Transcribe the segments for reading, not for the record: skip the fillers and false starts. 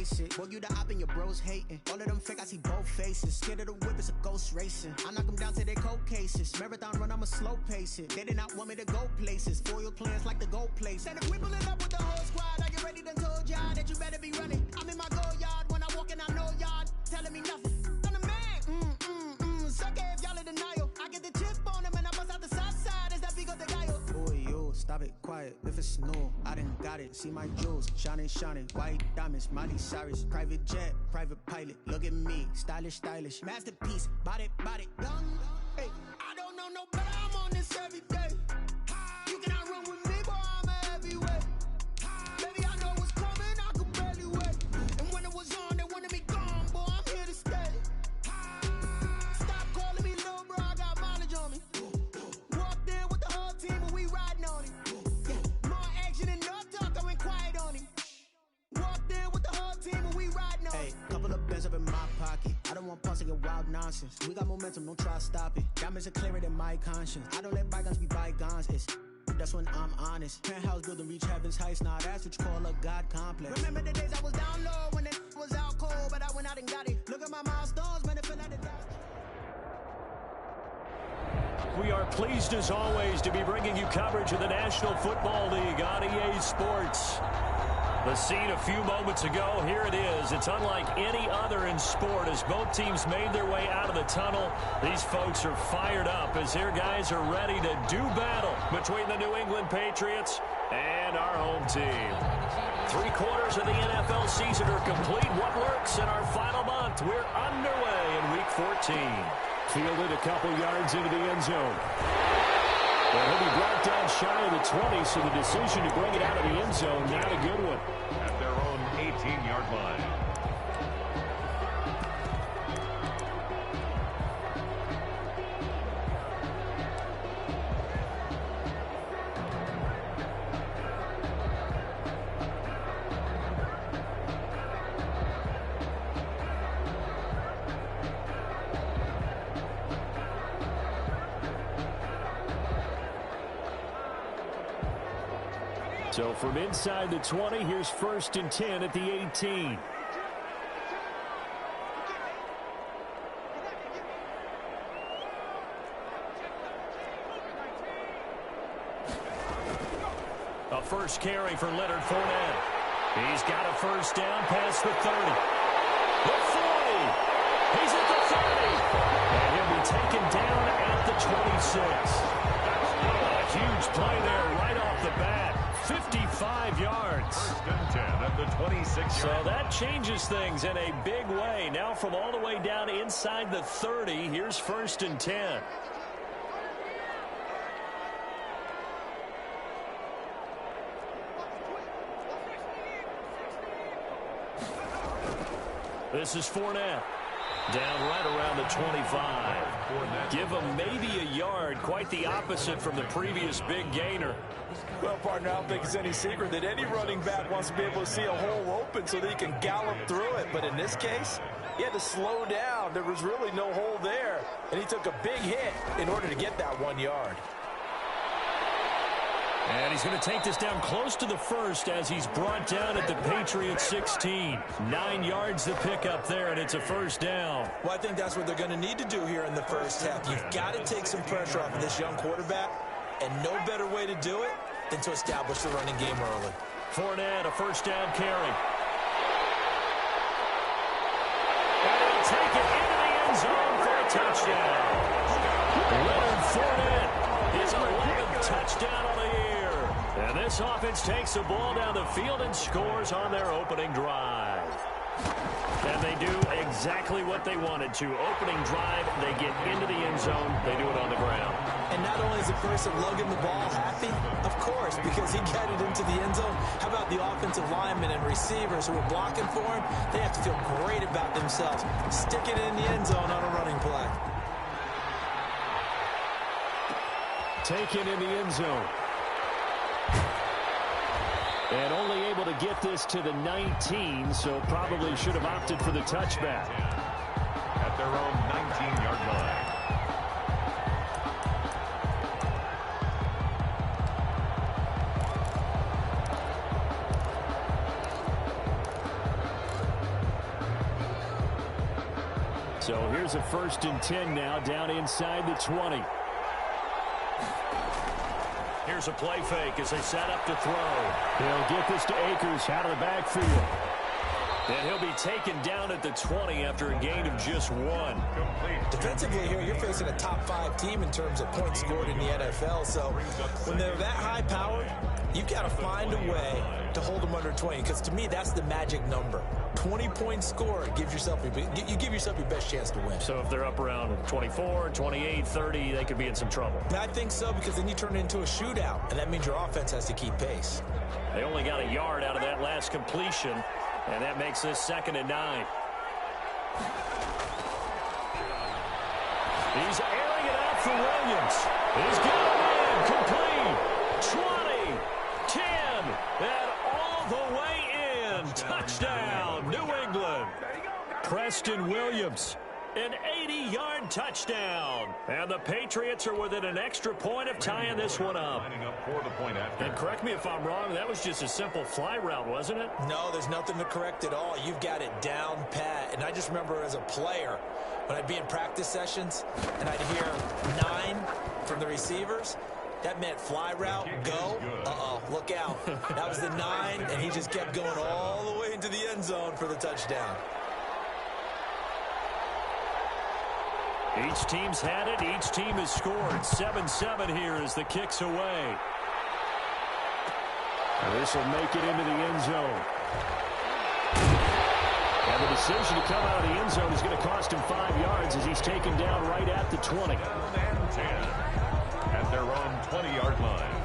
face it. Boy, you the op and your bros hating. All of them fake, I see both faces. Scared of the whip, it's a ghost racing. I knock them down to their cold cases. Marathon run, I'ma slow pace it. They did not want me to go places. Foil plans like the gold place. And if we pulling up with the whole squad, I get ready to told y'all that you better be running. I'm in my go yard when I walk in, I know y'all telling me nothing. I'm the man. Suck it if y'all in denial. I get the chip on them and I bust out the south side. Is that big of the guy? Boy, yo, stop it, quiet. If it's snow, I done got it. See my jewels, shining, white diamonds, Miley Cyrus, private jet, private pilot. Look at me, stylish, masterpiece, body, young. Hey, I don't know no better. I'm on this every day. You cannot run with me, boy. I'm a heavyweight. Baby, I know what's coming. I could barely wait. And when it was on, they wanted me gone, boy. I'm here to stay. Stop calling me little bro. I got mileage on me. Walked in with the whole team and we riding on it. Yeah, more action and no talk. I went quiet on him. Walked in with the whole team and we riding on it. Hey, couple of bands up in my pocket. I don't want pulse to get wild nonsense. We got momentum, don't try to stop it. Diamonds are clearer than my conscience. I don't let bygones be bygones. That's when I'm honest. Penthouse building reach heaven's heights. Now that's what you call a God complex. Remember the days I was down low when it was out cold, but I went out and got it. Look at my milestones, man, it feel like the dust. We are pleased as always to be bringing you coverage of the National Football League on EA Sports. The scene a few moments ago, here it is. It's unlike any other in sport as both teams made their way out of the tunnel. These folks are fired up as their guys are ready to do battle between the New England Patriots and our home team. 3/4 of the NFL season are complete. What lurks in our final month? We're underway in Week 14. Fielded a couple yards into the end zone. Well, he'll be brought down shy of the 20, so the decision to bring it out of the end zone, not a good one. At their own 18-yard line. So from inside the 20, here's 1st and 10 at the 18. A first carry for Leonard Fournette. He's got a first down past the 30. The 40. He's at the 30. And he'll be taken down at the 26. A huge play there right off the bat. 55 yards. 1st and 10 at the 26-yard. So that changes things in a big way. Now from all the way down inside the 30, here's 1st and 10. This is Fournette. Down right around the 25. Give him maybe a yard. Quite the opposite from the previous big gainer. Well, partner, I don't think it's any secret that any running back wants to be able to see a hole open so that he can gallop through it. But in this case, he had to slow down. There was really no hole there. And he took a big hit in order to get that 1 yard. And he's going to take this down close to the 1st as he's brought down at the Patriots 16. 9 yards to pick up there, and it's a first down. Well, I think that's what they're going to need to do here in the first half. You've got to take some pressure off of this young quarterback, and no better way to do it than to establish the running game early. Fournette, a first down carry. And he'll take it into the end zone for a touchdown. Leonard Fournette, his 11th touchdown on the year. And this offense takes the ball down the field and scores on their opening drive. And they do exactly what they wanted to. Opening drive, they get into the end zone. They do it on the ground. And not only is the person lugging the ball happy, of course, because he got it into the end zone. How about the offensive linemen and receivers who are blocking for him? They have to feel great about themselves. Stick it in the end zone on a running play. Taken in the end zone. And only able to get this to the 19, so probably should have opted for the touchback. At their own 19-yard line. So here's a 1st and 10 now, down inside the 20. Here's a play fake as they set up to throw. He'll get this to Akers out of the backfield. And he'll be taken down at the 20 after a gain of just 1. Defensively here, you're facing a top 5 team in terms of points scored in the NFL. So when they're that high powered, you've got to find a way to hold them under 20. Because to me, that's the magic number. 20-point score gives yourself you give yourself your best chance to win. So if they're up around 24, 28, 30, they could be in some trouble. I think so, because then you turn it into a shootout, and that means your offense has to keep pace. They only got a yard out of that last completion, and that makes this 2nd and 9. He's airing it out for Williams. He's got it in, complete. 20, 10, and all the way in. Touchdown, New England. Preston Williams, an 80-yard touchdown. And the Patriots are within an extra point of tying this one up. And correct me if I'm wrong, that was just a simple fly route, wasn't it? No, there's nothing to correct at all. You've got it down pat. And I just remember as a player, when I'd be in practice sessions and I'd hear 9 from the receivers, that meant fly route, go. Uh-oh, look out. That was the 9, and he just kept going all the way into the end zone for the touchdown. Each team's had it. Each team has scored. 7-7 here as the kick's away. This will make it into the end zone. And the decision to come out of the end zone is going to cost him 5 yards as he's taken down right at the 20. And 10 at their own 20-yard line.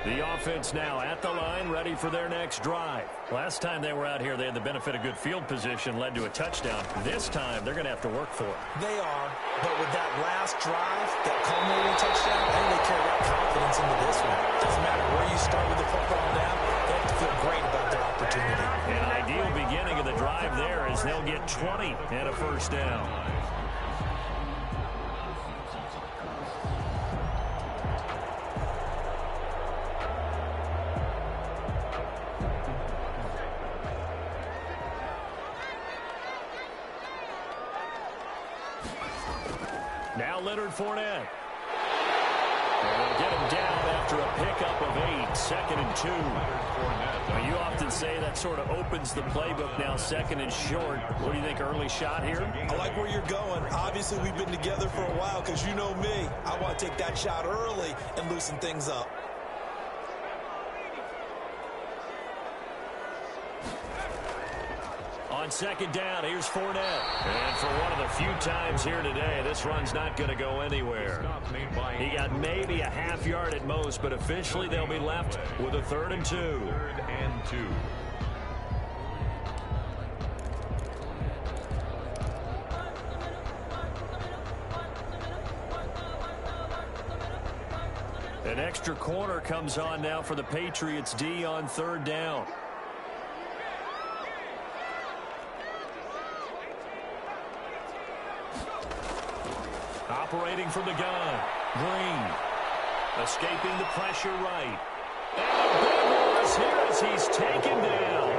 The offense now at the line, ready for their next drive. Last time they were out here, they had the benefit of good field position, led to a touchdown. This time, they're going to have to work for it. They are, but with that last drive, that culminating touchdown, I think they carry that confidence into this one. Doesn't matter where you start with the football now, they have to feel great about their opportunity. An ideal beginning of the drive there is they'll get 20 and a 1st down. Now Leonard Fournette. And they'll get him down after a pickup of 8, 2nd and 2. Now, you often say that sort of opens the playbook now, 2nd and short. What do you think, early shot here? I like where you're going. Obviously, we've been together for a while because you know me. I want to take that shot early and loosen things up. On 2nd down, here's Fournette. And for one of the few times here today, this run's not going to go anywhere. He got maybe a half yard at most, but officially they'll be left with a 3rd and 2. 3rd and 2. An extra corner comes on now for the Patriots D on 3rd down. Operating from the gun, Green. Escaping the pressure right. And a big loss here as he's taken down.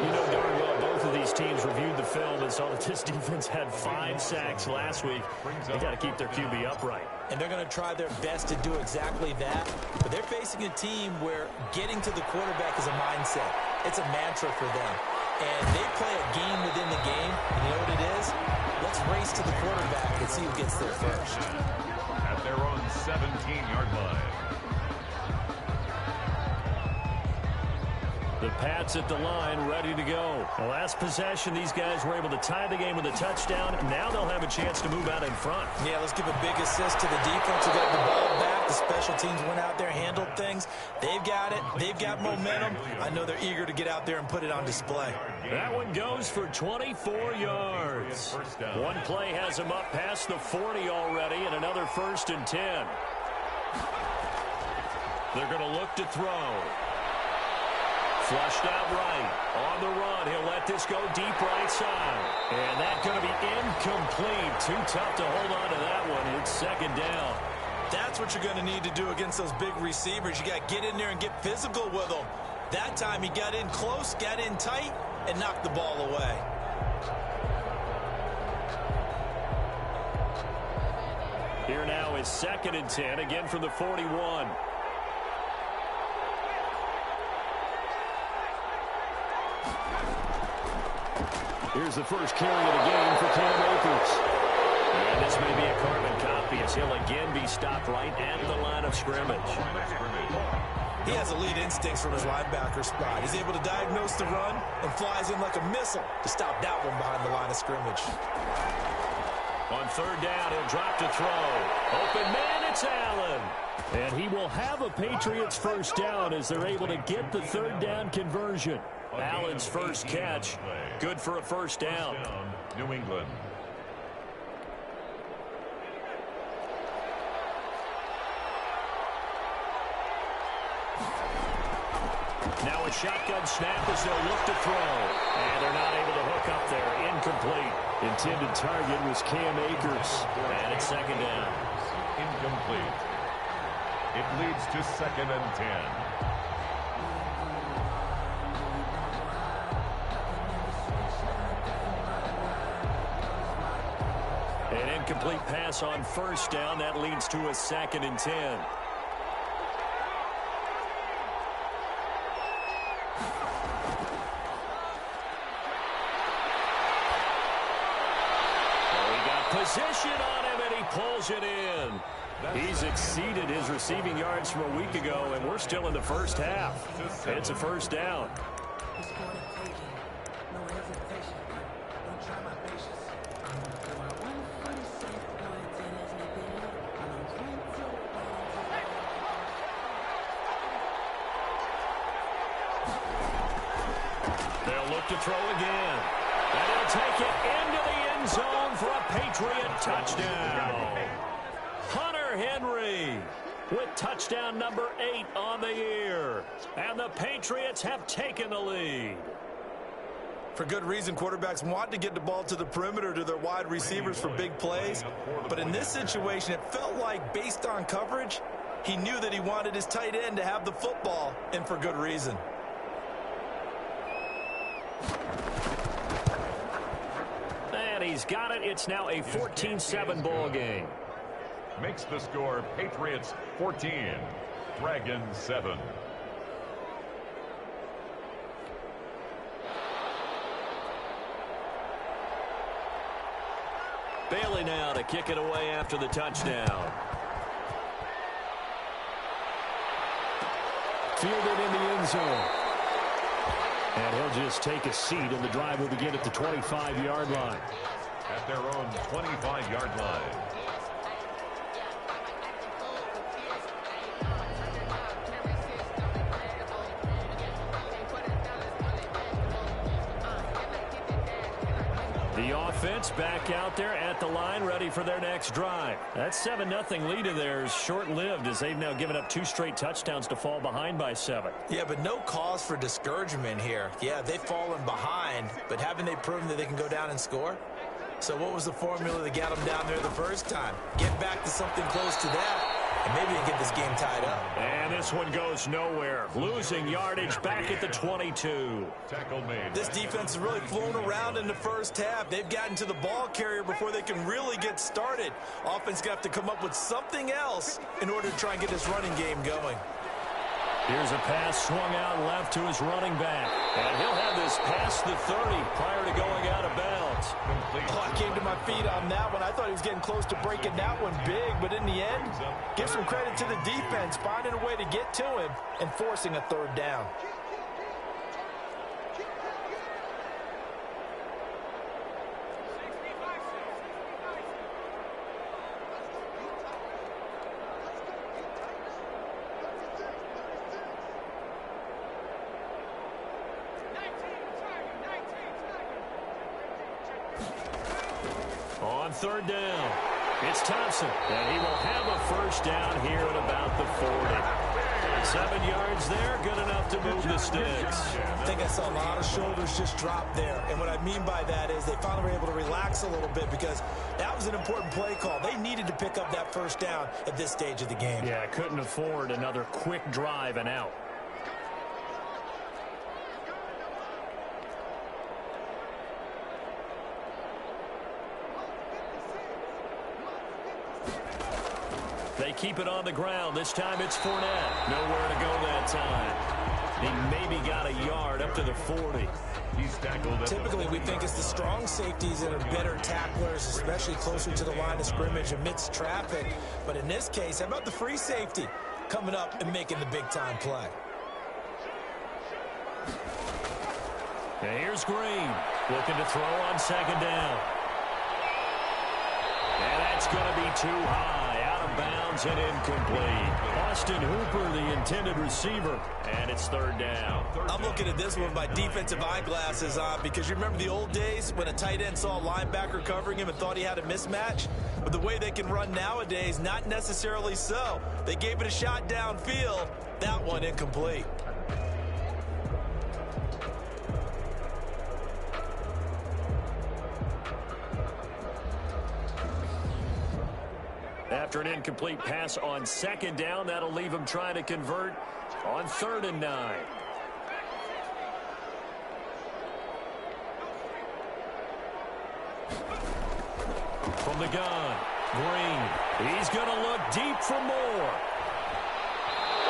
You know darn well both of these teams reviewed the film and saw that this defense had 5 sacks last week. They got to keep their QB upright. And they're going to try their best to do exactly that. But they're facing a team where getting to the quarterback is a mindset. It's a mantra for them. And they play a game within the game. And you know what it is? Let's race to the quarterback and see who gets there first. At their own 17-yard line. The Pats at the line, ready to go. The last possession, these guys were able to tie the game with a touchdown. Now they'll have a chance to move out in front. Yeah, let's give a big assist to the defense who got the ball back. The special teams went out there, handled things. They've got it. They've got momentum. I know they're eager to get out there and put it on display. That one goes for 24 yards. One play has him up past the 40 already, and another 1st and 10. They're going to look to throw. Flushed out right. On the run, he'll let this go deep right side. And that's going to be incomplete. Too tough to hold on to that one. It's second down. That's what you're going to need to do against those big receivers. You got to get in there and get physical with them. That time he got in close, got in tight, and knocked the ball away. Here now is 2nd and 10, again from the 41. Here's the first carry of the game for Cam Akers. And this may be a carbon copy as he'll again be stopped right at the line of scrimmage. He has elite instincts from his linebacker spot. He's able to diagnose the run and flies in like a missile to stop that one behind the line of scrimmage. On 3rd down, he'll drop to throw. Open man, it's Allen. And he will have a Patriots first down as they're able to get the 3rd down conversion. Allen's first catch, good for a first down. New England. Now a shotgun snap as they'll look to throw. And they're not able to hook up there. Incomplete. Intended target was Cam Akers. And it's 2nd down. Incomplete. It leads to 2nd and 10. An incomplete pass on 1st down. That leads to a 2nd and 10. Position on him, and he pulls it in. He's exceeded his receiving yards from a week ago, and we're still in the first half. It's a first down. They'll look to throw again. And he'll take it into the end zone for a Patriot touchdown. Hunter Henry with touchdown number 8 on the year. And the Patriots have taken the lead. For good reason, quarterbacks want to get the ball to the perimeter to their wide receivers for big plays. But in this situation, it felt like based on coverage, he knew that he wanted his tight end to have the football, and for good reason. And he's got it. It's now a 14-7 ball game. Makes the score Patriots 14, Dragons 7. Bailey now to kick it away after the touchdown. Fielded in the end zone. And he'll just take a seat, and the drive will begin at the 25-yard line. At their own 25-yard line. The offense back out there at the line, ready for their next drive. That 7-0 lead of theirs short-lived as they've now given up 2 straight touchdowns to fall behind by 7. Yeah, but no cause for discouragement here. Yeah, they've fallen behind, but haven't they proven that they can go down and score? So what was the formula that got them down there the first time? Get back to something close to that, and maybe they get this game tied up. And this one goes nowhere. Losing yardage back at the 22. Tackle made. This defense has really flown around in the first half. They've gotten to the ball carrier before they can really get started. Offense going to have to come up with something else in order to try and get this running game going. Here's a pass swung out left to his running back. And he'll have this past the 30 prior to going out of bounds. Oh, I came to my feet on that one. I thought he was getting close to breaking that one big, but in the end, give some credit to the defense, finding a way to get to him and forcing a 3rd down. On 3rd down, it's Thompson, and he will have a first down here at about the 40. 7 yards there, good enough to move the sticks. I think I saw a lot of shoulders just drop there. And what I mean by that is they finally were able to relax a little bit because that was an important play call. They needed to pick up that first down at this stage of the game. Yeah, couldn't afford another quick drive and out. They keep it on the ground. This time it's Fournette. Nowhere to go that time. He maybe got a yard up to the 40. He's tackled. Typically, we think it's the strong safeties that are better tacklers, especially closer to the line of scrimmage amidst traffic. But in this case, how about the free safety coming up and making the big-time play? And here's Green looking to throw on second down. And that's going to be too high, out of bounds and incomplete. Austin Hooper, the intended receiver, and it's third down. I'm looking at this one with my defensive eyeglasses on because you remember the old days when a tight end saw a linebacker covering him and thought he had a mismatch? But the way they can run nowadays, not necessarily so. They gave it a shot downfield. That one incomplete. After an incomplete pass on second down, that'll leave him trying to convert on 3rd and 9. From the gun, Green. He's going to look deep for more.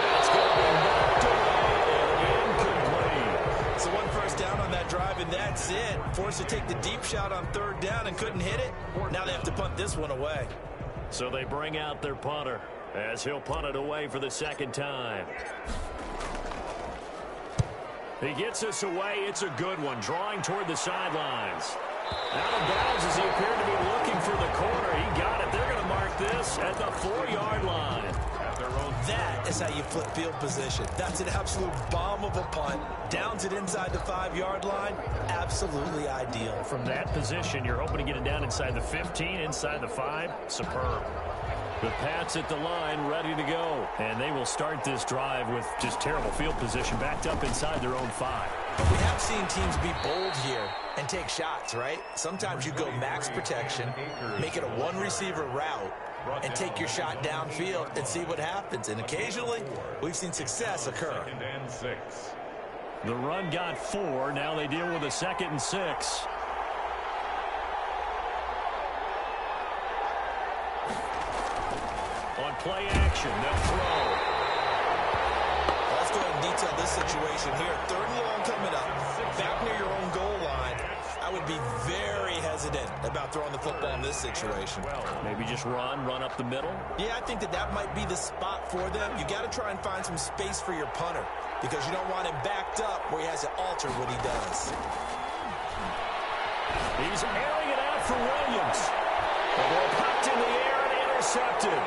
That's going to be knocked away and incomplete. So one first down on that drive, and that's it. Forced to take the deep shot on 3rd down and couldn't hit it. Now they have to punt this one away. So they bring out their punter as he'll punt it away for the 2nd time. He gets us away. It's a good one, drawing toward the sidelines. Out of bounds as he appeared to be looking for the corner. He got it. They're going to mark this at the 4-yard line. That is how you flip field position. That's an absolute bomb of a punt. Downs it inside the 5-yard line. Absolutely ideal. From that position, you're hoping to get it down inside the 15, inside the 5. Superb. The Pats at the line, ready to go. And they will start this drive with just terrible field position, backed up inside their own 5. But we have seen teams be bold here and take shots, right? Sometimes you go max protection, make it a one-receiver route, and take your shot downfield and see what happens. And occasionally, we've seen success occur. 2nd and 6. The run got 4. Now they deal with a 2nd and 6. On play action, they'll throw. Let's go ahead and detail this situation here. 3rd and long coming up. Back near your own goal line. I would be very hesitant about throwing the football in this situation. Maybe just run up the middle. Yeah, I think that might be the spot for them. You got to try and find some space for your punter because you don't want him backed up where he has to alter what he does. He's airing it out for Williams. The ball popped in the air and intercepted.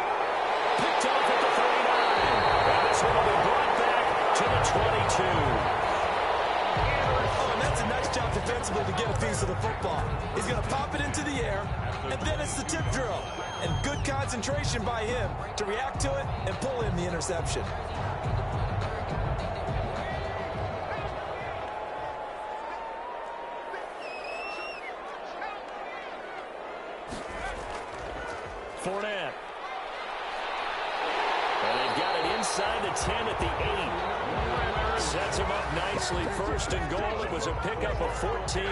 Picked off at the 39. And this one will be brought back to the 22. That's a nice job defensively to get a piece of the football. He's going to pop it into the air, and then it's the tip drill. And good concentration by him to react to it and pull in the interception. Fournette. And they've got it inside the 10 at the 8. Sets him up nicely. 1st and goal. It was a pickup of 14.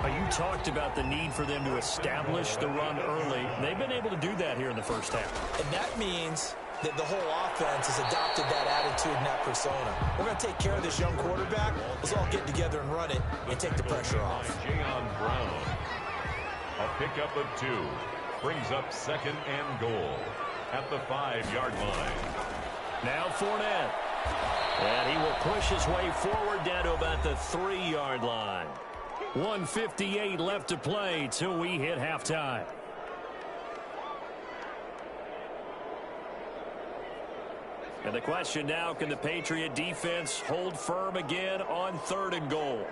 You talked about the need for them to establish the run early. They've been able to do that here in the first half. And that means that the whole offense has adopted that attitude and that persona. We're going to take care of this young quarterback. Let's all get together and run it and take the pressure off. Jayon Brown. A pickup of 2. Brings up 2nd and goal at the 5-yard line. Now Fournette. And he will push his way forward down to about the 3-yard line. 1:58 left to play till we hit halftime. And the question now, can the Patriot defense hold firm again on 3rd and goal?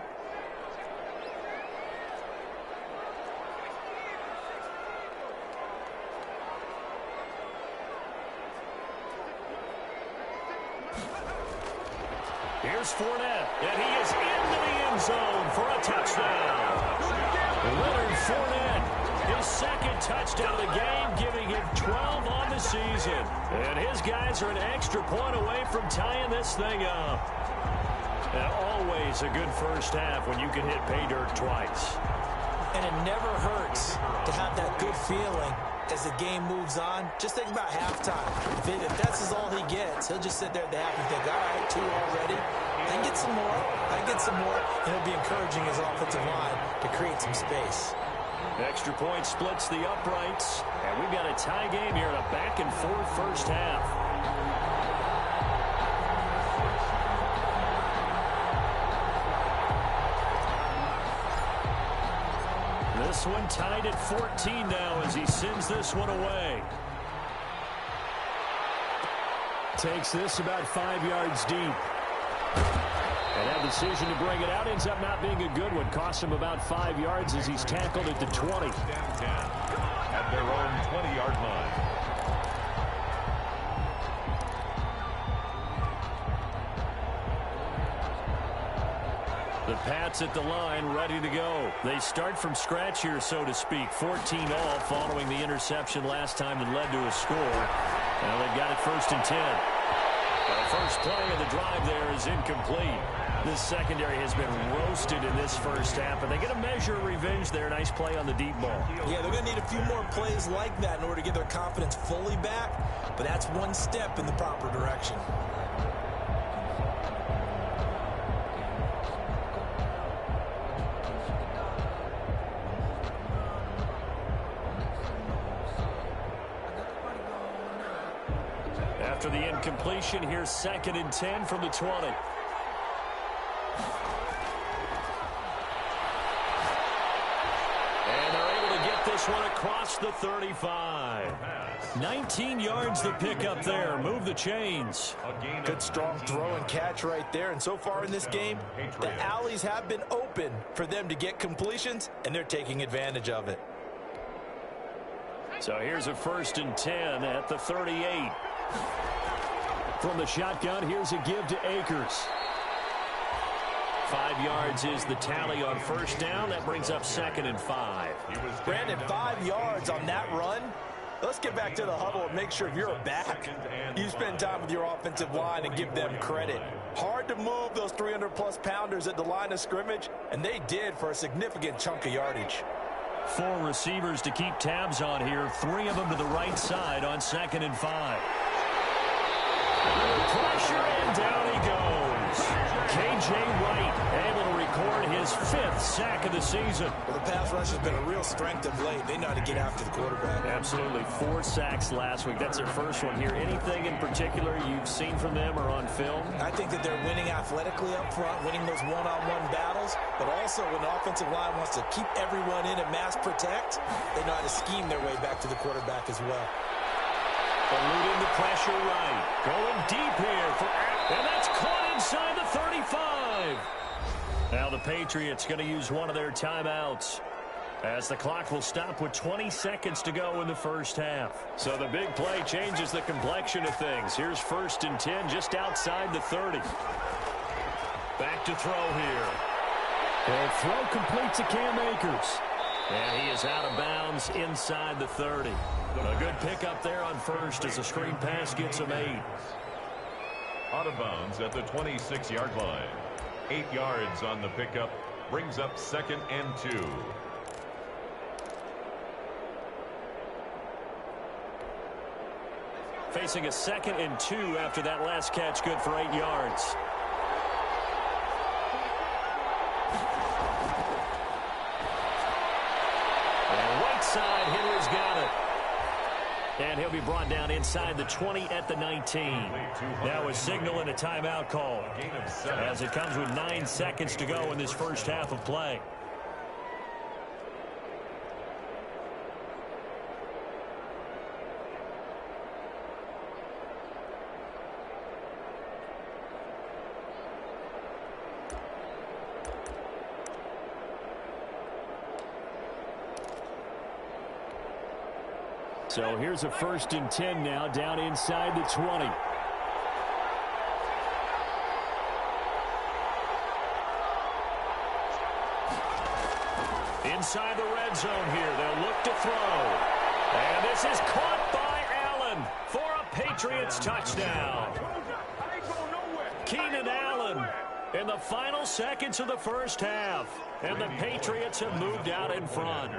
Here's Fournette, and he is into the end zone for a touchdown. Leonard Fournette, his second touchdown of the game, giving him 12 on the season. And his guys are an extra point away from tying this thing up. And always a good first half when you can hit pay dirt twice. And it never hurts to have that good feeling as the game moves on. Just think about halftime. If that's all he gets, he'll just sit there at the half and think, all right, 2 already. I get some more. I get some more. And he'll be encouraging his offensive line to create some space. Extra point splits the uprights. And we've got a tie game here in a back-and-forth first half. This one tied at 14 now as he sends this one away. Takes this about 5 yards deep. And that decision to bring it out ends up not being a good one. Costs him about 5 yards as he's tackled at the 20. At their own 20-yard line. The Pats at the line, ready to go. They start from scratch here, so to speak. 14 all following the interception last time that led to a score. Now they've got it 1st and 10. The first play of the drive there is incomplete. This secondary has been roasted in this first half, but they get a measure of revenge there. Nice play on the deep ball. Yeah, they're going to need a few more plays like that in order to get their confidence fully back, but that's one step in the proper direction. After the incompletion, here's 2nd and 10 from the 20. And they're able to get this one across the 35. 19 yards the pick up there. Move the chains. Good strong throw and catch right there. And so far in this game, the alleys have been open for them to get completions, and they're taking advantage of it. So here's a 1st and 10 at the 38. From the shotgun, here's a give to Akers. 5 yards is the tally on 1st down. That brings up 2nd and 5. Brandon, 5 yards on that run. Let's get back to the huddle and make sure if you're a back, you spend time with your offensive line and give them credit. Hard to move those 300-plus pounders at the line of scrimmage, and they did for a significant chunk of yardage. 4 receivers to keep tabs on here. 3 of them to the right side on 2nd and 5. Pressure, and down he goes. K.J. Wright able to record his 5th sack of the season. Well, the pass rush has been a real strength of late. They know how to get after the quarterback. Absolutely. 4 sacks last week. That's their first one here. Anything in particular you've seen from them or on film? I think that they're winning athletically up front, winning those one-on-one battles, but also when the offensive line wants to keep everyone in and mass protect, they know how to scheme their way back to the quarterback as well. Eluding the pressure right. Going deep here. And that's caught inside the 35. Now the Patriots going to use one of their timeouts as the clock will stop with 20 seconds to go in the first half. So the big play changes the complexion of things. Here's 1st and 10 just outside the 30. Back to throw here. And throw complete to Cam Akers. And he is out of bounds inside the 30. A good pickup there on 1st as the screen pass gets him 8. Out of bounds at the 26-yard line. 8 yards on the pickup. Brings up 2nd and 2. Facing a 2nd and 2 after that last catch, good for 8 yards. And right side, Henry's got it. And he'll be brought down inside the 20 at the 19. Now a signal and a timeout call as it comes with 9 seconds to go in this first half of play. So here's a 1st and 10 now down inside the 20. inside the red zone here. They'll look to throw. And this is caught by Allen for a Patriots touchdown. Keenan Allen in the final seconds of the first half. And the Patriots have moved out in front.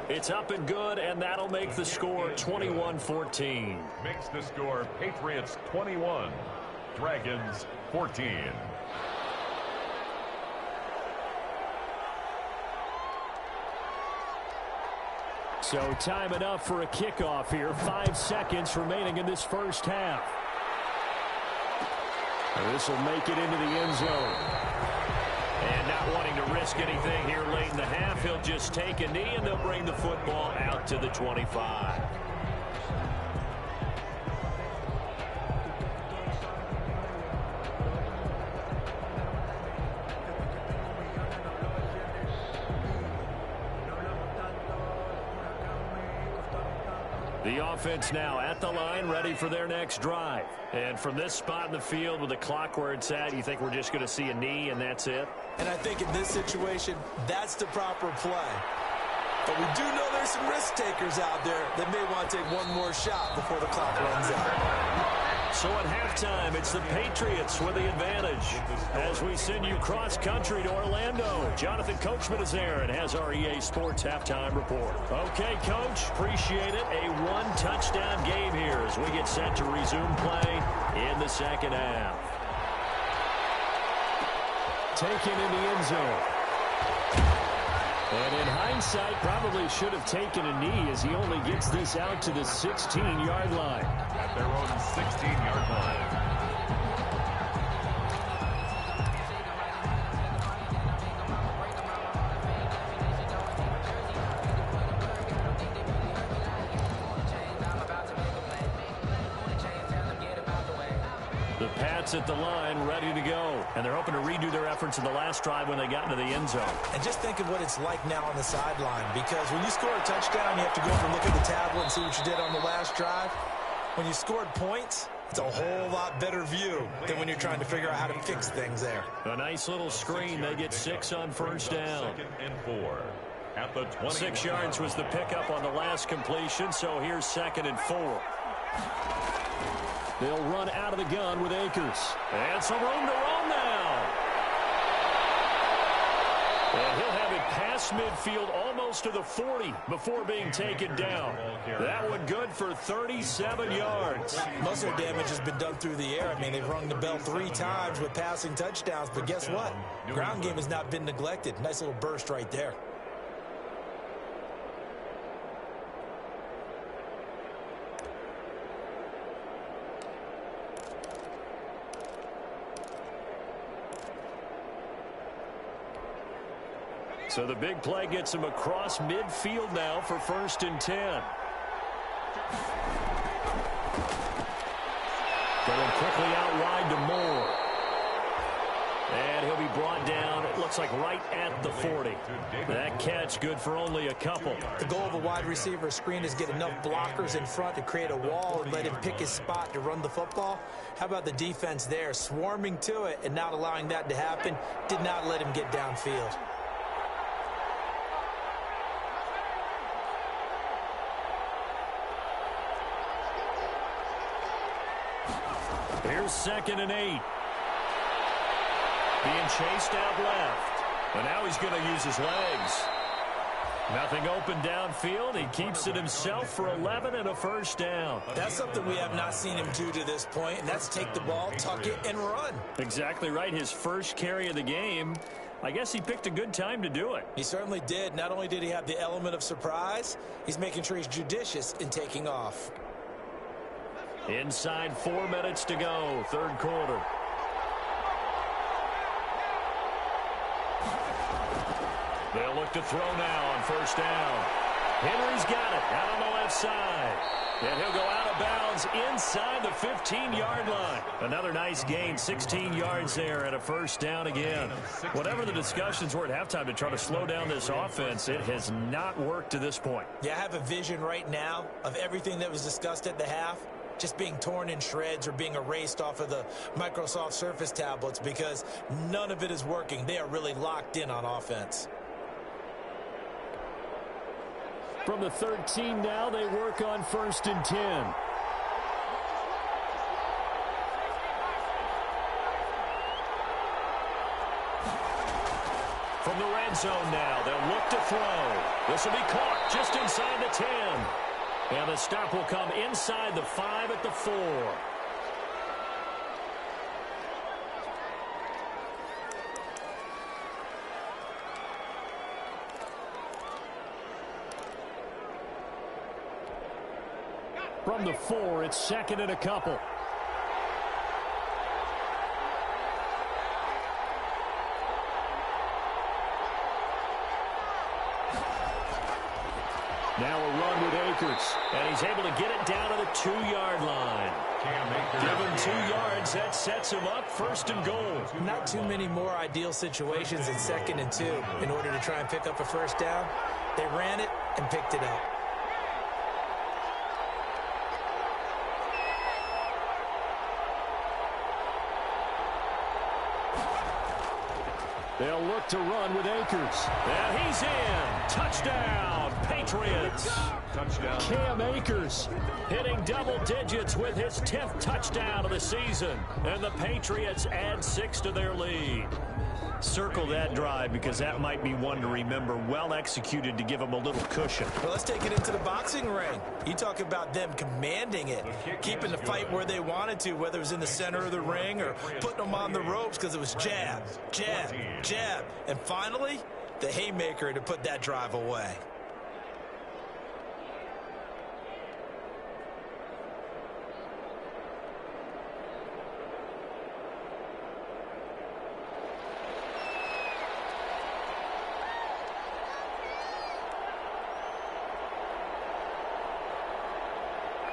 It's up and good, and that'll make the score 21-14. Makes the score Patriots 21, Dragons 14. So time enough for a kickoff here. 5 seconds remaining in this first half. This will make it into the end zone. And not wanting to risk anything here late in the half, he'll just take a knee, and they'll bring the football out to the 25. The offense now at the line, ready for their next drive. And from this spot in the field with the clock where it's at, you think we're just going to see a knee and that's it? And I think in this situation, that's the proper play. But we do know there's some risk takers out there that may want to take one more shot before the clock runs out. So at halftime, it's the Patriots with the advantage. As we send you cross-country to Orlando, Jonathan Coachman is there and has our EA Sports halftime report. Okay, Coach, appreciate it. A one-touchdown game here as we get set to resume play in the second half. Taken in the end zone. And in hindsight, probably should have taken a knee as he only gets this out to the 16-yard line. At their own 16-yard line. The Pats at the line, ready to go. And they're hoping to redo their efforts in the last drive when they got into the end zone. And just think of what it's like now on the sideline, because when you score a touchdown, you have to go over and look at the tablet and see what you did on the last drive. When you scored points, it's a whole lot better view than when you're trying to figure out how to fix things there. A nice little screen. They get 6 on first down. 2nd and 4. At the 20. 6 yards was the pickup on the last completion, so here's 2nd and 4. They'll run out of the gun with Akers. And some room to run now. And he'll have it past midfield almost to the 40 before being taken down. That one good for 37 yards. Most of the damage has been done through the air. I mean, they've rung the bell 3 times with passing touchdowns, but guess what? Ground game has not been neglected. Nice little burst right there. So the big play gets him across midfield now for 1st and 10. Going quickly out wide to Moore. And he'll be brought down, it looks like right at the 40. That catch good for only a couple. The goal of a wide receiver screen is get enough blockers in front to create a wall and let him pick his spot to run the football. How about the defense there, swarming to it and not allowing that to happen? Did not let him get downfield. Here's 2nd and 8. Being chased out left. And now he's going to use his legs. Nothing open downfield. He keeps it himself for 11 and a first down. That's something we have not seen him do to this point, and that's take the ball, tuck it, and run. Exactly right. His first carry of the game. I guess he picked a good time to do it. He certainly did. Not only did he have the element of surprise, he's making sure he's judicious in taking off. Inside 4 minutes to go, 3rd quarter. They'll look to throw now on 1st down. Henry's got it out on the left side. And he'll go out of bounds inside the 15-yard line. Another nice gain, 16 yards there and a first down again. Whatever the discussions were at halftime to try to slow down this offense, it has not worked to this point. Yeah, I have a vision right now of everything that was discussed at the half just being torn in shreds or being erased off of the Microsoft Surface tablets because none of it is working. They are really locked in on offense. From the 13 now, they work on 1st and 10. From the red zone now, they'll look to throw. This will be caught just inside the 10. And the stop will come inside the 5 at the 4. From the 4, it's 2nd and a couple. Now a run with Akers, and he's able to get it down to the 2-yard line. Give him 2 yards, that sets him up 1st and goal. Not too many more ideal situations in 2nd and 2 in order to try and pick up a first down. They ran it and picked it up. They'll look to run with Akers. And he's in. Touchdown, Patriots. Touchdown. Cam Akers hitting double digits with his 10th touchdown of the season. And the Patriots add 6 to their lead. Circle that drive because that might be one to remember. Well executed to give them a little cushion. Well, let's take it into the boxing ring. You talk about them commanding it, keeping the fight where they wanted to, whether it was in the center of the ring or putting them on the ropes because it was jab, jab, jab. And finally, the haymaker to put that drive away.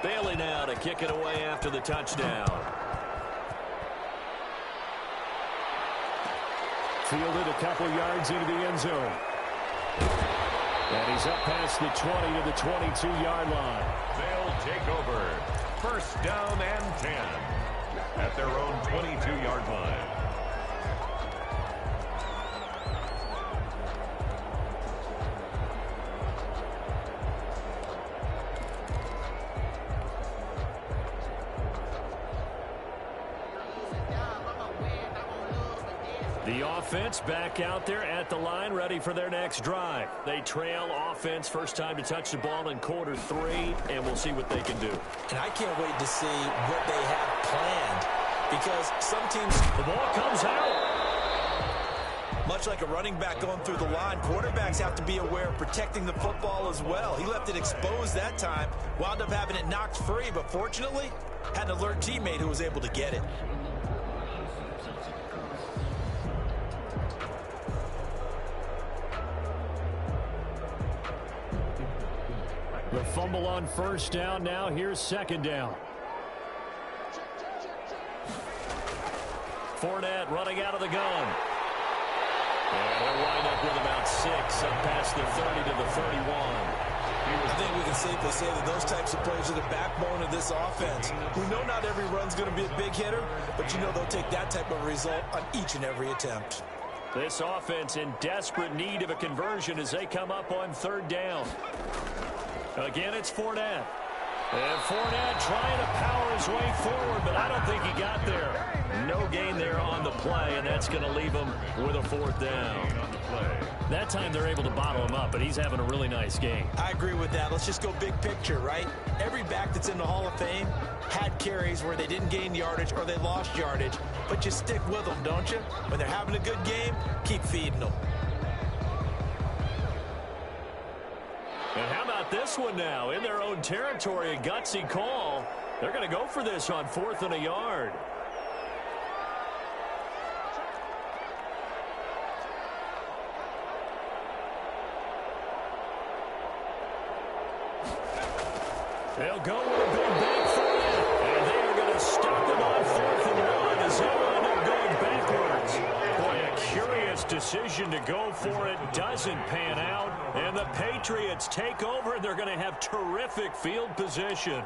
Bailey now to kick it away after the touchdown. Fielded a couple yards into the end zone. And he's up past the 20 to the 22-yard line. They'll take over. 1st down and 10 at their own 22-yard line. The offense back out there at the line, ready for their next drive. They trail offense, first time to touch the ball in quarter 3, and we'll see what they can do. And I can't wait to see what they have planned because some teams... The ball comes out. Much like a running back going through the line, quarterbacks have to be aware of protecting the football as well. He left it exposed that time, wound up having it knocked free, but fortunately, had an alert teammate who was able to get it. The fumble on 1st down. Now here's 2nd down. Fournette running out of the gun. And he'll wind up with about 6 up past the 30 to the 31. I think we can safely say that those types of plays are the backbone of this offense. We know not every run's going to be a big hitter, but you know they'll take that type of result on each and every attempt. This offense in desperate need of a conversion as they come up on 3rd down. Again, it's Fournette. And Fournette trying to power his way forward, but I don't think he got there. No gain there on the play, and that's going to leave him with a 4th down. That time they're able to bottle him up, but he's having a really nice game. I agree with that. Let's just go big picture, right? Every back that's in the Hall of Fame had carries where they didn't gain yardage or they lost yardage, but you stick with them, don't you? When they're having a good game, keep feeding them. And how about this one now? In their own territory, a gutsy call. They're going to go for this on 4th and a yard. They'll go back for it. And they are going to stop them on 4th and 1 as they'll end up going backwards. Boy, a curious decision to go for it doesn't pan out. And the Patriots take over, and they're going to have terrific field position.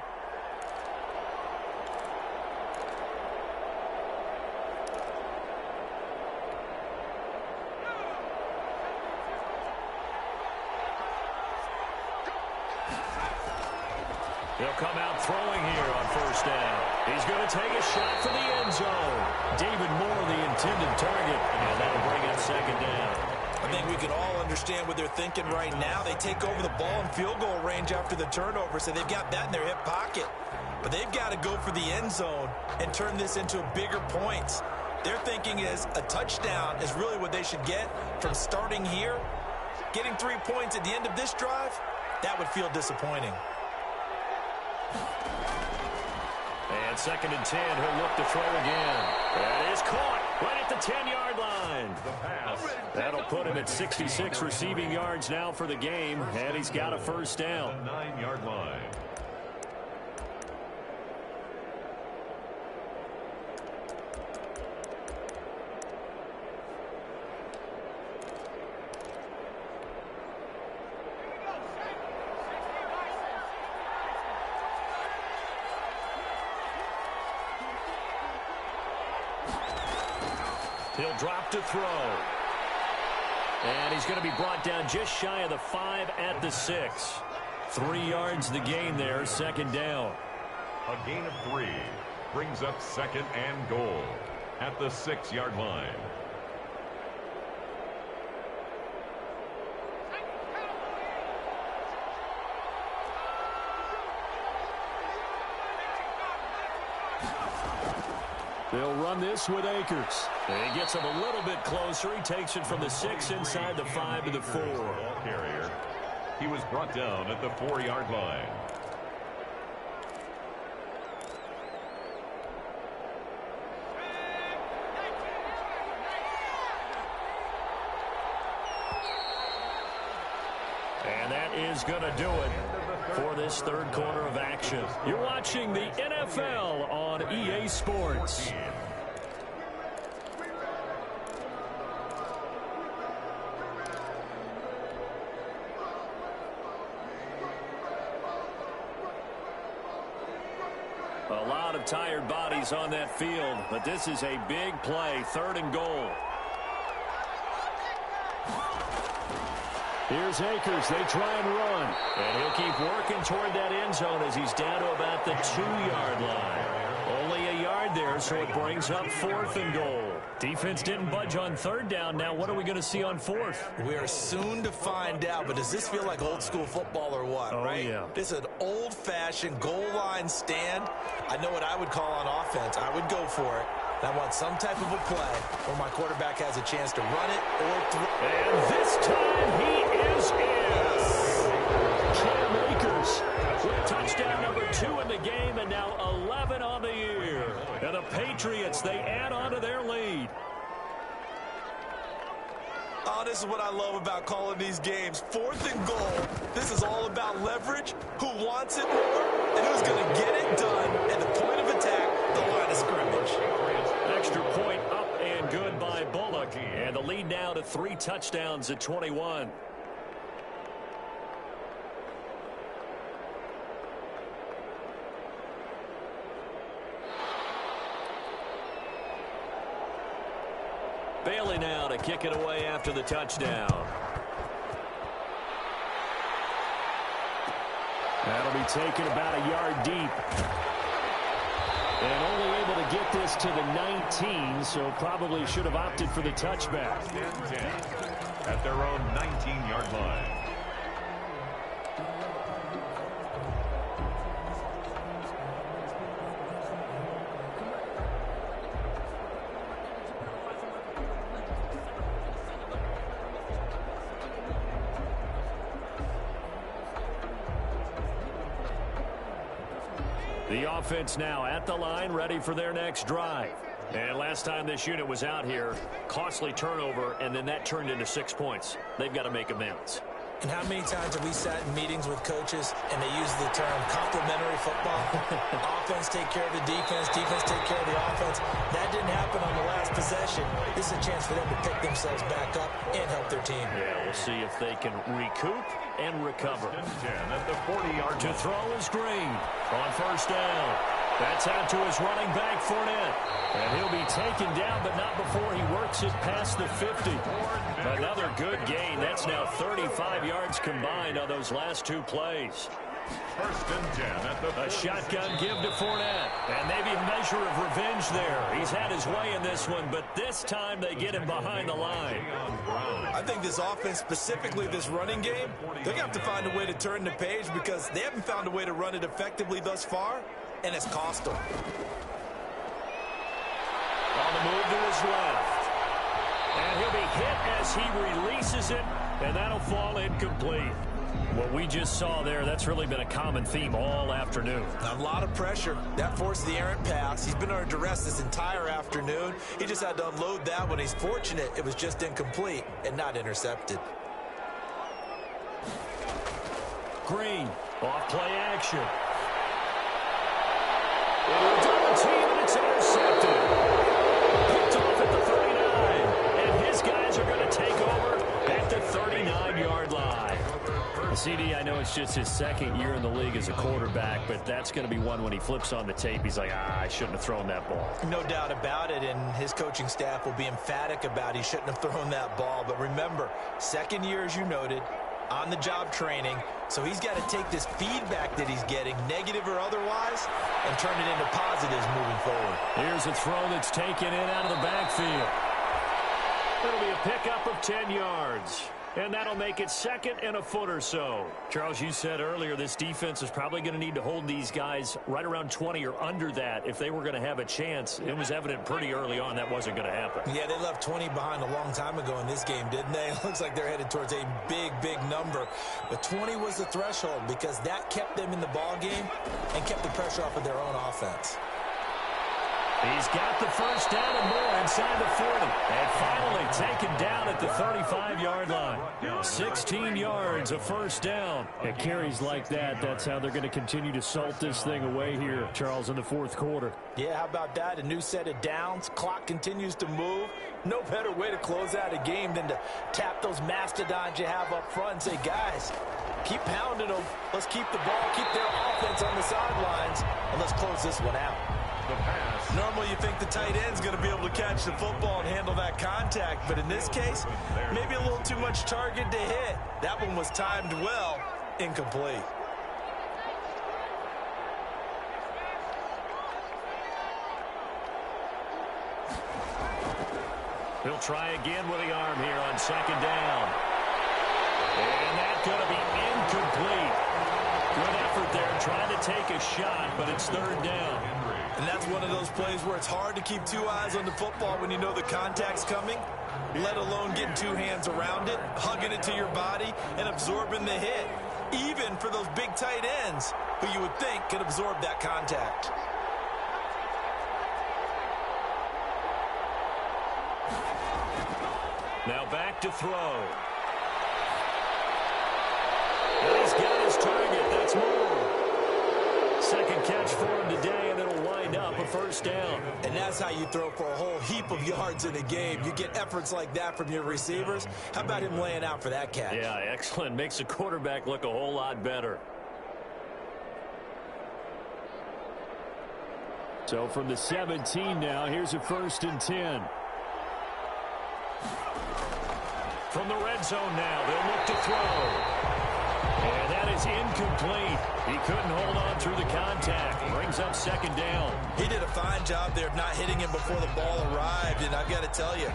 He'll come out throwing here on 1st down. He's going to take a shot for the end zone. David Moore, the intended target, and that'll bring up 2nd down. I think we can all understand what they're thinking right now. They take over the ball in field goal range after the turnover, so they've got that in their hip pocket. But they've got to go for the end zone and turn this into bigger points. Their thinking is a touchdown is really what they should get from starting here. Getting 3 points at the end of this drive, that would feel disappointing. And 2nd and 10, he'll look to throw again. That is caught right at the 10-yard line. That'll put him at 66 receiving yards now for the game, and he's got a 1st down. 9-yard line. He'll drop to throw. And he's going to be brought down just shy of the 5 at the 6. 3 yards the gain there, 2nd down. A gain of 3 brings up 2nd and goal at the 6-yard line. They'll run this with Akers. And he gets him a little bit closer. He takes it from the 6 inside the 5 to the 4. Ball carrier. He was brought down at the 4-yard line. And that is going to do it for this 3rd quarter of action. You're watching the NFL on EA Sports. A lot of tired bodies on that field, but this is a big play, 3rd and goal. Here's Akers. They try and run. And he'll keep working toward that end zone as he's down to about the 2-yard line. Only a yard there, so it brings up 4th and goal. Defense didn't budge on 3rd down. Now what are we going to see on 4th? We are soon to find out, but does this feel like old school football or what, right? Yeah. This is an old-fashioned goal line stand. I know what I would call on offense. I would go for it. I want some type of a play where my quarterback has a chance to run it or throw. And this time he is in. Cam Akers with touchdown number 2 in the game, and now 11 on the year. And the Patriots, they add on to their lead. Oh, this is what I love about calling these games. 4th and goal. This is all about leverage, who wants it more, and who's going to get it done at the point of attack, the line of scrimmage. Extra point up and good by Bullock. And the lead now to 3 touchdowns at 21. Bailey now to kick it away after the touchdown. That'll be taken about a yard deep. And only able to get this to the 19, so probably should have opted for the touchback. 10 at their own 19-yard line. The offense now at the line, ready for their next drive. And last time this unit was out here, costly turnover, and then that turned into 6 points. They've got to make amends. And how many times have we sat in meetings with coaches and they use the term complementary football? Offense take care of the defense, defense take care of the offense. That didn't happen on the last possession. This is a chance for them to pick themselves back up and help their team. Yeah, we'll see if they can recoup and recover. 10 at the 40-yard To throw is Green on first down. That's out to his running back, Fournette. And he'll be taken down, but not before he works it past the 50. Another good gain. That's now 35 yards combined on those last two plays. First and 10 at the A shotgun give to Fournette. And maybe a measure of revenge there. He's had his way in this one, but this time they get him behind the line. I think this offense, specifically this running game, they're going to have to find a way to turn the page because they haven't found a way to run it effectively thus far, and it's cost them. On the move to his left. And he'll be hit as he releases it, and that'll fall incomplete. What we just saw there, that's really been a common theme all afternoon. A lot of pressure. That forced the errant pass. He's been under duress this entire afternoon. He just had to unload that one. He's fortunate it was just incomplete and not intercepted. Green, off play action. Double team, and it's intercepted. Picked off at the 39, and his guys are going to take over at the 39-yard line. CD, I know it's just his second year in the league as a quarterback, but that's going to be one when he flips on the tape. He's like, I shouldn't have thrown that ball. No doubt about it, and his coaching staff will be emphatic about he shouldn't have thrown that ball. But remember, second year, as you noted, on-the-job training, so he's got to take this feedback that he's getting, negative or otherwise, and turn it into positives moving forward. Here's a throw that's taken in out of the backfield. It'll be a pickup of 10 yards. And that'll make it second and a foot or so. Charles, you said earlier this defense is probably going to need to hold these guys right around 20 or under that if they were going to have a chance. It was evident pretty early on that wasn't going to happen. Yeah, they left 20 behind a long time ago in this game, didn't they? It looks like they're headed towards a big, big number. But 20 was the threshold because that kept them in the ball game and kept the pressure off of their own offense. He's got the first down and more inside the 40. And finally taken down at the 35-yard line. 16 yards, a first down. And carries like that, that's how they're going to continue to salt this thing away here, Charles, in the fourth quarter. Yeah, how about that? A new set of downs. Clock continues to move. No better way to close out a game than to tap those mastodons you have up front and say, guys, keep pounding them. Let's keep the ball, keep their offense on the sidelines, and let's close this one out. the pass. Normally you think the tight end's going to be able to catch the football and handle that contact, but in this case, maybe a little too much target to hit. That one was timed well, incomplete. He'll try again with the arm here on second down. And that's going to be incomplete. Good effort there trying to take a shot, but it's third down. And that's one of those plays where it's hard to keep two eyes on the football when you know the contact's coming, let alone getting two hands around it, hugging it to your body, and absorbing the hit. Even for those big tight ends who you would think could absorb that contact. Now back to throw. And he's got his target. That's more. Second catch for him today, and it'll wind up a first down. And that's how you throw for a whole heap of yards in a game. You get efforts like that from your receivers. How about him laying out for that catch? Yeah, excellent. Makes the quarterback look a whole lot better. So from the 17 now, here's a 1st and 10. From the red zone now, they'll look to throw. And that is incomplete. He couldn't hold on through the contact. Brings up second down. He did a fine job there of not hitting him before the ball arrived. And I've got to tell you,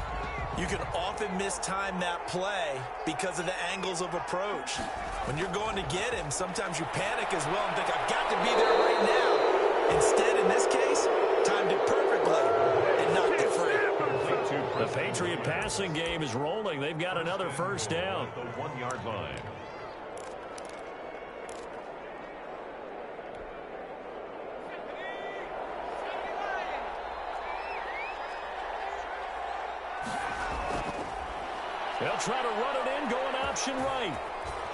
you can often mistime that play because of the angles of approach. When you're going to get him, sometimes you panic as well and think, I've got to be there right now. Instead, in this case, timed it perfectly and knocked it free. The Patriot passing game is rolling. They've got another first down. The 1 yard line. They'll try to run it in, going option right.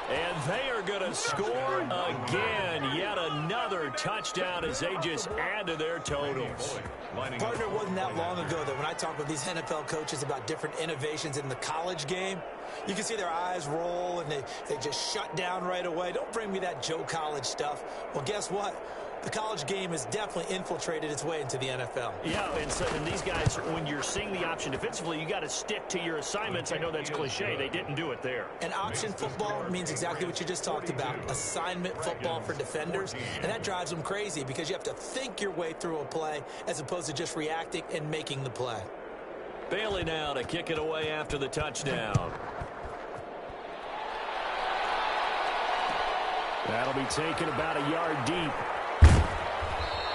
And they are going to score again. Yet another touchdown as they just add to their totals. Partner, it wasn't that long ago that when I talk with these NFL coaches about different innovations in the college game, you can see their eyes roll and they just shut down right away. Don't bring me that Joe College stuff. Well, guess what? The college game has definitely infiltrated its way into the NFL. Yeah, and these guys, when you're seeing the option defensively, you got to stick to your assignments. I know that's cliche. They didn't do it there. And option football means exactly what you just talked about, assignment football for defenders. And that drives them crazy because you have to think your way through a play as opposed to just reacting and making the play. Bailey now to kick it away after the touchdown. That'll be taken about a yard deep.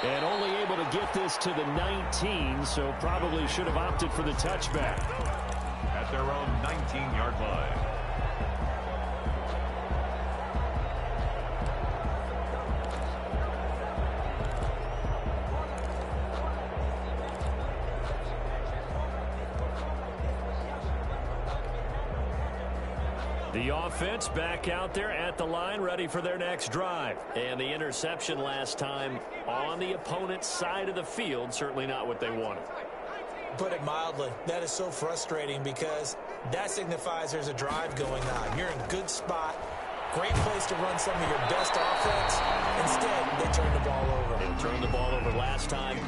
And only able to get this to the 19, so probably should have opted for the touchback. At their own 19-yard line. The offense back out there at the line, ready for their next drive. And the interception last time on the opponent's side of the field, certainly not what they wanted. Put it mildly, that is so frustrating because that signifies there's a drive going on. You're in a good spot, great place to run some of your best offense. Instead, they turn the ball over. They turned the ball over last time.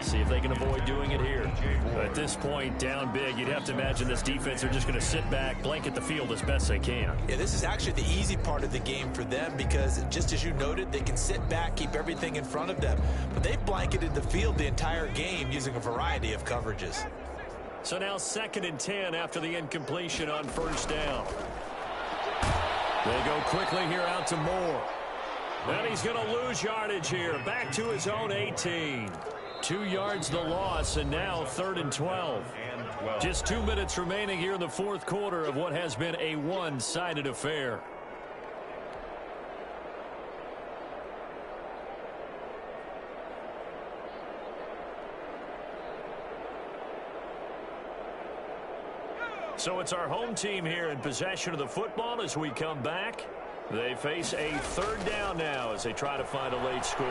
See if they can avoid doing it here. But at this point, down big, you'd have to imagine this defense are just going to sit back, blanket the field as best they can. Yeah, this is actually the easy part of the game for them because just as you noted, they can sit back, keep everything in front of them. But they've blanketed the field the entire game using a variety of coverages. So now 2nd and 10 after the incompletion on first down. They go quickly here out to Moore. And he's going to lose yardage here. Back to his own 18. 2 yards the loss, and now 3rd and 12. Just 2 minutes remaining here in the fourth quarter of what has been a one-sided affair. So it's our home team here in possession of the football as we come back. They face a 3rd down now as they try to find a late score.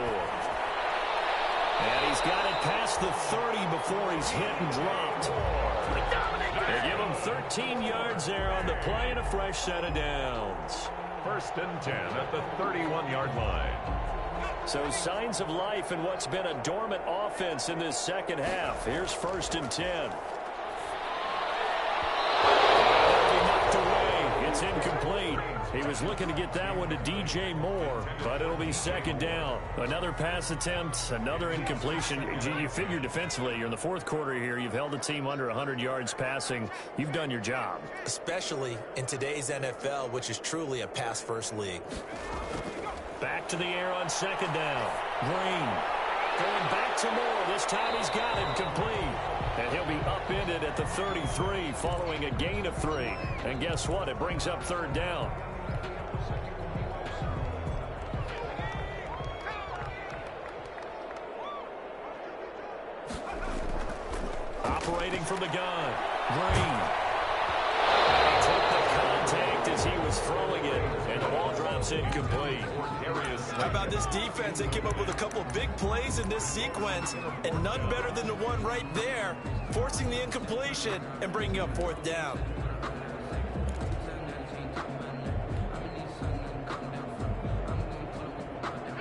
And he's got it past the 30 before he's hit and dropped. They give him 13 yards there on the play and a fresh set of downs. 1st and 10 at the 31-yard line. So signs of life in what's been a dormant offense in this second half. Here's 1st and 10. It's incomplete. He was looking to get that one to DJ Moore, but it'll be 2nd down. Another pass attempt, another incompletion. You figure defensively, you're in the fourth quarter here. You've held the team under 100 yards passing. You've done your job. Especially in today's NFL, which is truly a pass-first league. Back to the air on 2nd down. Green going back to Moore. This time he's got it complete. And he'll be upended at the 33 following a gain of 3. And guess what? It brings up 3rd down. Operating from the gun. Green. He took the contact as he was throwing it. And the ball drops incomplete. How about this defense? They came up with a couple big plays in this sequence, and none better than the one right there, forcing the incompletion and bringing up 4th down.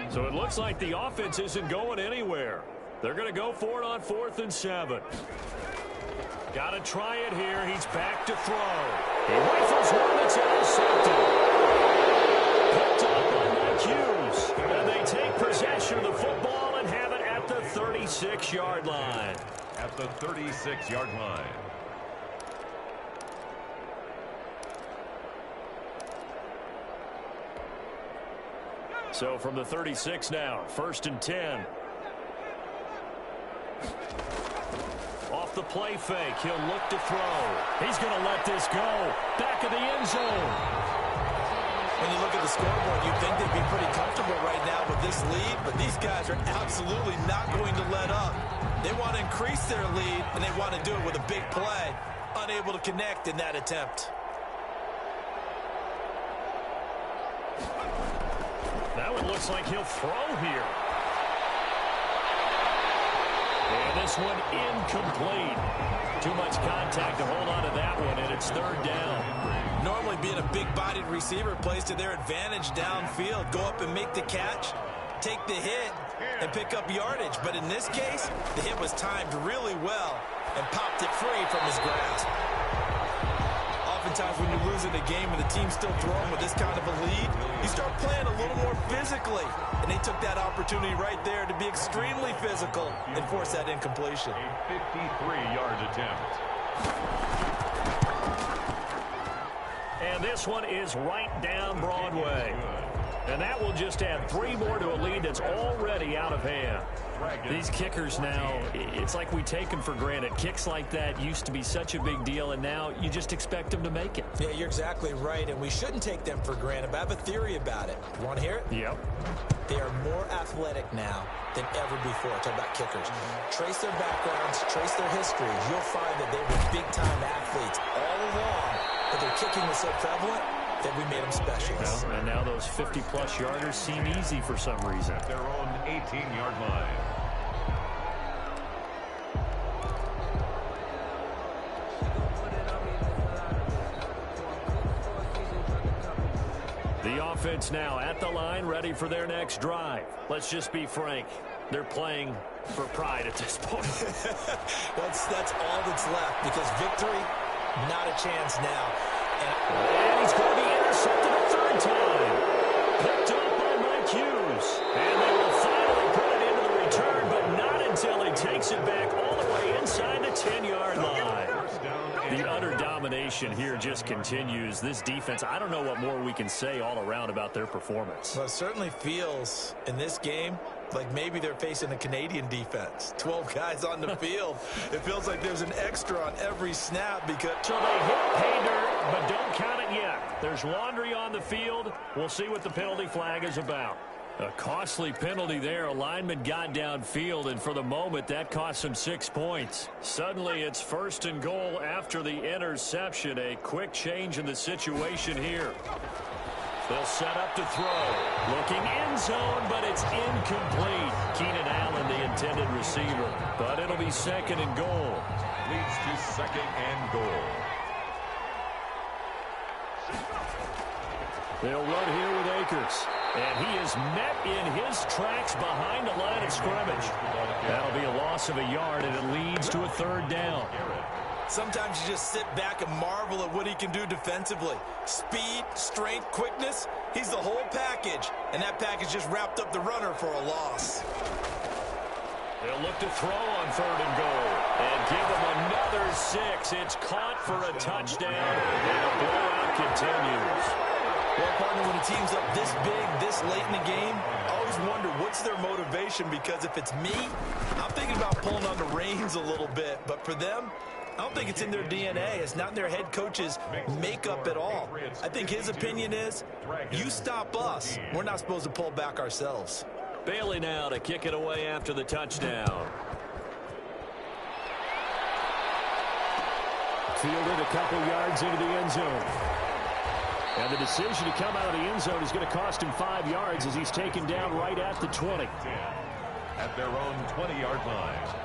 So it looks like the offense isn't going anywhere. They're going to go for it on 4th and 7. Got to try it here. He's back to throw. He rifles one that's intercepted. Picked up by Mike Hughes. And they take possession of the football and have it at the 36-yard line. At the 36-yard line. So from the 36 now, 1st and 10. Off the play fake, he'll look to throw. He's going to let this go. Back of the end zone. When you look at the scoreboard, you'd think they'd be pretty comfortable right now with this lead, but these guys are absolutely not going to let up. They want to increase their lead, and they want to do it with a big play. Unable to connect in that attempt. That one looks like he'll throw here. And this one incomplete. Too much contact to hold on to that one, and it's third down. Normally being a big-bodied receiver plays to their advantage downfield. Go up and make the catch, take the hit, and pick up yardage. But in this case, the hit was timed really well and popped it free from his grasp. Oftentimes when you lose in a game and the team's still throwing with this kind of a lead, you start playing a little more physically. And they took that opportunity right there to be extremely physical and force that incompletion. A 53-yard attempt. And this one is right down Broadway. And that will just add 3 more to a lead that's already out of hand. These kickers now, it's like we take them for granted. Kicks like that used to be such a big deal, and now you just expect them to make it. Yeah, you're exactly right, and we shouldn't take them for granted, but I have a theory about it. You want to hear it? Yep. They are more athletic now than ever before. Talk about kickers. Trace their backgrounds, trace their history. You'll find that they were big-time athletes all along, but their kicking was so prevalent that we made them specialists. Well, and now those 50-plus yarders seem easy for some reason. Their own 18-yard line. The offense now at the line, ready for their next drive. Let's just be frank. They're playing for pride at this point. That's all that's left, because victory, not a chance now. And he's going to be intercepted a third time. Picked up by Mike Hughes. And they will finally put it into the return, but not until he takes it back all the way inside the 10-yard line. The utter domination here just continues. This defense, I don't know what more we can say all around about their performance. Well, it certainly feels in this game like maybe they're facing a Canadian defense. 12 guys on the field. It feels like there's an extra on every snap because... So they hit pay dirt, but don't count it yet. There's laundry on the field. We'll see what the penalty flag is about. A costly penalty there. A lineman got downfield, and for the moment, that cost him 6 points. Suddenly, it's 1st and goal after the interception. A quick change in the situation here. They'll set up to throw. Looking end zone, but it's incomplete. Keenan Allen, the intended receiver. But it'll be 2nd and goal. Leads to 2nd and goal. They'll run here with Akers. And he is met in his tracks behind the line of scrimmage. That'll be a loss of a yard, and it leads to a 3rd down. Sometimes you just sit back and marvel at what he can do defensively. Speed, strength, quickness, he's the whole package. And that package just wrapped up the runner for a loss. They'll look to throw on 3rd and goal. And give him another 6. It's caught for a touchdown. And a blowout continues. Well, partner, when a team's up this big, this late in the game, I always wonder what's their motivation, because if it's me, I'm thinking about pulling on the reins a little bit. But for them, I don't think it's in their DNA. It's not in their head coach's makeup at all. I think his opinion is, you stop us. We're not supposed to pull back ourselves. Bailey now to kick it away after the touchdown. Fielded a couple yards into the end zone. And the decision to come out of the end zone is going to cost him 5 yards as he's taken down right at the 20. At their own 20-yard line.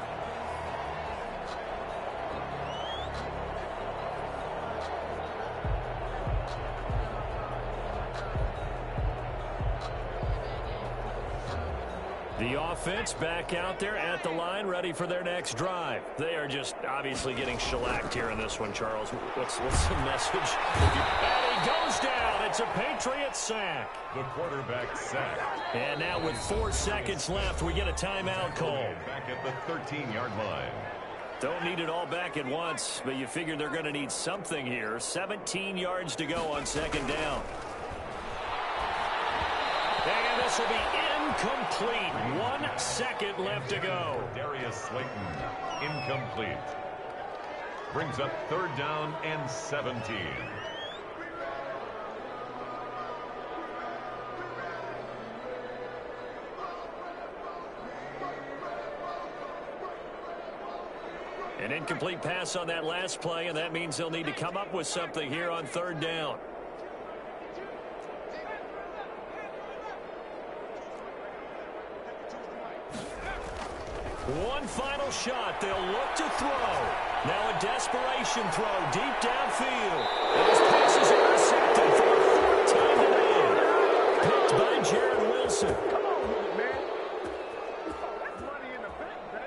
The offense back out there at the line, ready for their next drive. They are just obviously getting shellacked here in this one, Charles. What's the message? And he goes down. It's a Patriots sack. The quarterback sack. And now with 4 seconds left, we get a timeout call. Back at the 13-yard line. Don't need it all back at once, but you figure they're going to need something here. 17 yards to go on 2nd down. And this will be incomplete. 1 second left to go. Darius Slayton, incomplete. Brings up 3rd down and 17. An incomplete pass on that last play, and that means they'll need to come up with something here on 3rd down. One final shot. They'll look to throw. Now a desperation throw deep downfield. And his pass is intercepted for the fourth time today. Picked by Jared Wilson. Come on with it, man. That's money in the bank, man.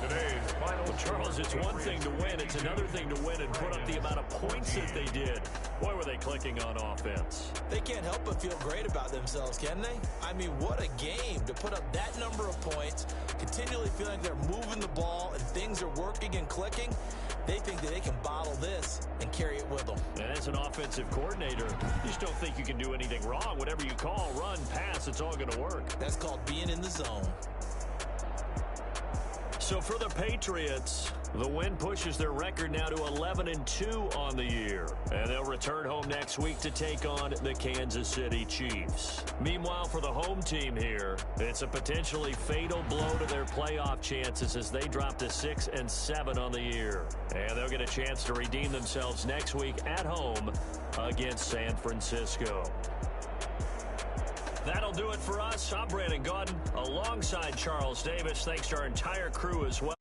Today's final. Charles, it's one thing to win. It's another thing to win and put up the amount of points that they did. Boy, were they clicking on offense. They can't help but feel great about themselves, can they? I mean, what a game to put up that number of points, continually feeling they're moving the ball and things are working and clicking. They think that they can bottle this and carry it with them. And as an offensive coordinator, you just don't think you can do anything wrong. Whatever you call, run, pass, it's all going to work. That's called being in the zone. So for the Patriots, the win pushes their record now to 11-2 on the year. And they'll return home next week to take on the Kansas City Chiefs. Meanwhile, for the home team here, it's a potentially fatal blow to their playoff chances as they drop to 6-7 on the year. And they'll get a chance to redeem themselves next week at home against San Francisco. That'll do it for us. I'm Brandon Gaudin alongside Charles Davis. Thanks to our entire crew as well.